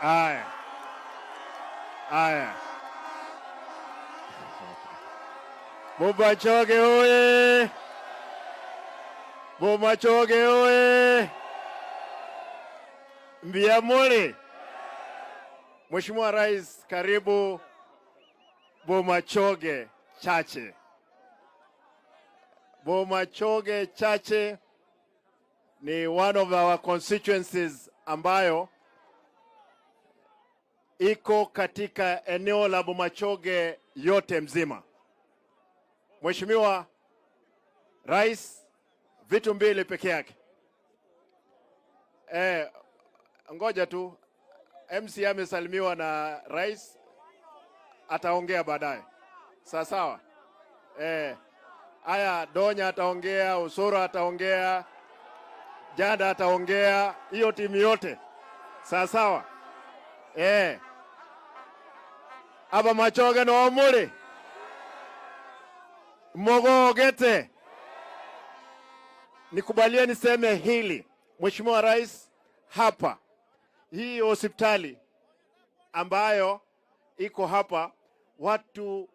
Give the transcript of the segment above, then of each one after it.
Aya. Aya. Bomachoge oye! Bomachoge oye! Mbiamole. Mheshimiwa Rais, karibu Bomachoge Chache. Bomachoge Chache ni one of our constituencies ambayo iko katika eneo la Bomachoge yote mzima. Mheshimiwa Rais, vitu mbili peke yake. Ngoja tu, MC amesalimiwa na Rais, ataongea baadaye. Sawa. Aya, Donya ataongea, Usura ataongea, Janda ataongea, hiyo timu yote. Sawa. Aba Machoge no omuli. Mogogete. Nikubalie niseme hili. Mheshimiwa Rais, hapa hii hospitali ambayo iko hapa, watu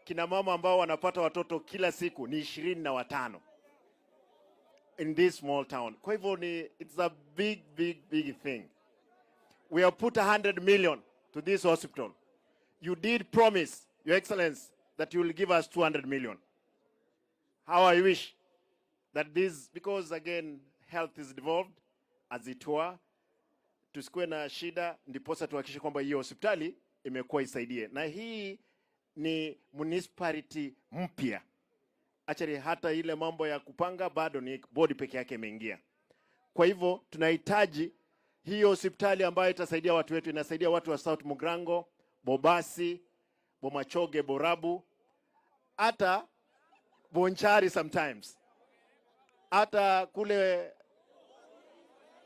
kina mama ambao wanapata watoto kila siku ni 25 in this small town. Kwa hivyo it's a big thing. We have put 100 million to this hospital. You did promise, Your Excellency, that you will give us 200 million. How I wish that this, because again, health is devolved, as it were, tusikuwe na shida, ndiposa tuhakikishe kwamba hiyo hospitali imekuwa isaidie. Na hii ni municipality mpya. Actually hata ile mambo ya kupanga bado ni bodi peke yake imeingia. Kwa hivyo tunahitaji hiyo hospitali ambayo itasaidia watu wetu, inasaidia watu wa South Mugrango, Bobasi, Bomachoge, Borabu, hata Bonchari sometimes. Hata kule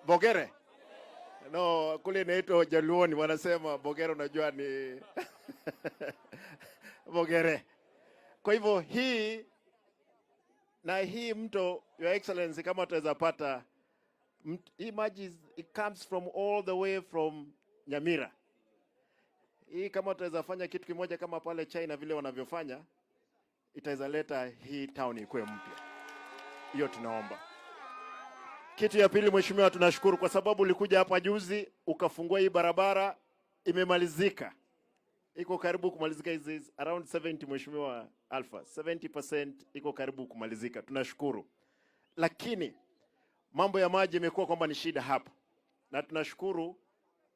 Bogere. No, kule inaitwa Jaluoni wanasema Bogere, unajua ni Bogere. Kwa hivyo hii mto, Your Excellency, kama tutaweza pata hii maji, it comes from all the way from Nyamira. Hii kama tutaweza fanya kitu kimoja kama pale China vile wanavyofanya, itaweza leta hii town ikuwe mpya. Hiyo tunaomba. Kitu ya pili, Mheshimiwa, tunashukuru kwa sababu ulikuja hapa juzi ukafungua hii barabara, imemalizika. Iko karibu kumalizika, hizi around 70, Mheshimiwa Alpha. 70% iko karibu kumalizika. Tunashukuru. Lakini mambo ya maji imekuwa kwamba ni shida hapa. Na tunashukuru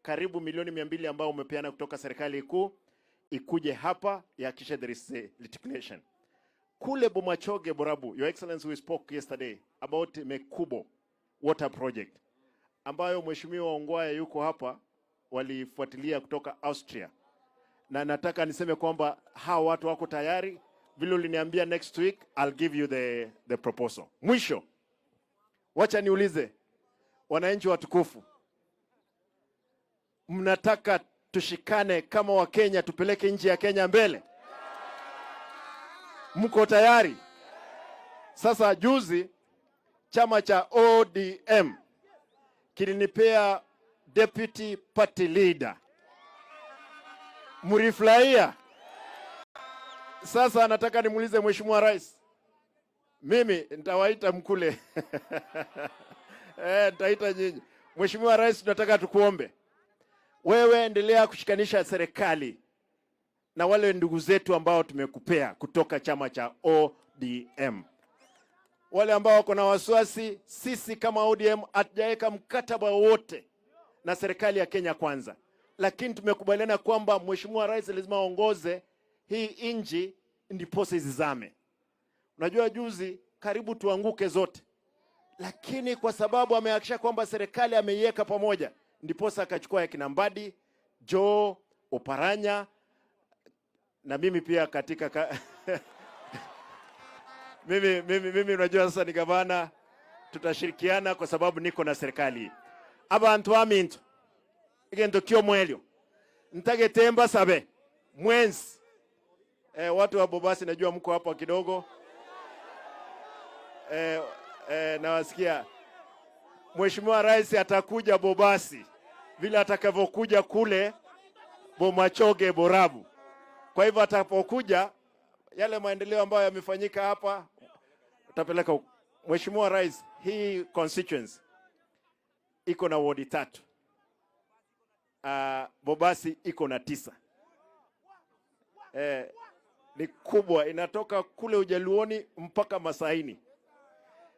karibu milioni 200 ambao umepeana kutoka serikali kuu ikuje hapa ihakikishe there is litigation. Kule Bomachoge, Borabu, Your Excellency, we spoke yesterday about Mekubo water project ambayo Mheshimiwa Ongwae yuko hapa, walifuatilia kutoka Austria. Na nataka niseme kwamba hawa watu wako tayari, vile uliniambia next week I'll give you the proposal. Mwisho, wacha niulize wananchi watukufu, mnataka tushikane kama wa Kenya tupeleke nchi ya Kenya mbele? Mko tayari? Sasa juzi chama cha ODM kilinipea deputy party leader. Murifurahia? Sasa nataka nimuulize Mheshimiwa Rais. Mimi nitawaita mkule. Nitaita nyinyi. Mheshimiwa Rais, tunataka tukuombe. Wewe endelea kushikanisha serikali na wale ndugu zetu ambao tumekupea kutoka chama cha ODM. Wale ambao wako na wasiwasi, sisi kama ODM hatujaweka mkataba wote na serikali ya Kenya Kwanza. Lakini tumekubaliana kwamba Mheshimiwa Rais lazima aongoze hii nchi ndiposa izame. Unajua juzi karibu tuanguke zote. Lakini kwa sababu amehakikisha kwamba serikali ameiweka pamoja, ndiposa akachukua ya kina Mbadi, Joe, Oparanya na mimi pia katika mimi unajua sasa ni gavana, tutashirikiana kwa sababu niko na serikali. Abantu aminto igendo kyo mwelyo ntage temba sabe mwenzi watu wa Bobasi najua mko hapa kidogo nawasikia Mheshimiwa Rais atakuja Bobasi vile atakavyokuja kule Bomachoge, Borabu. Kwa hivyo atakapokuja, yale maendeleo ambayo yamefanyika hapa utapeleka huko. Mheshimiwa Rais, hii constituency iko na ward 3. Bobasi iko na 9. Ni kubwa, inatoka kule Ujaluoni mpaka Masaini.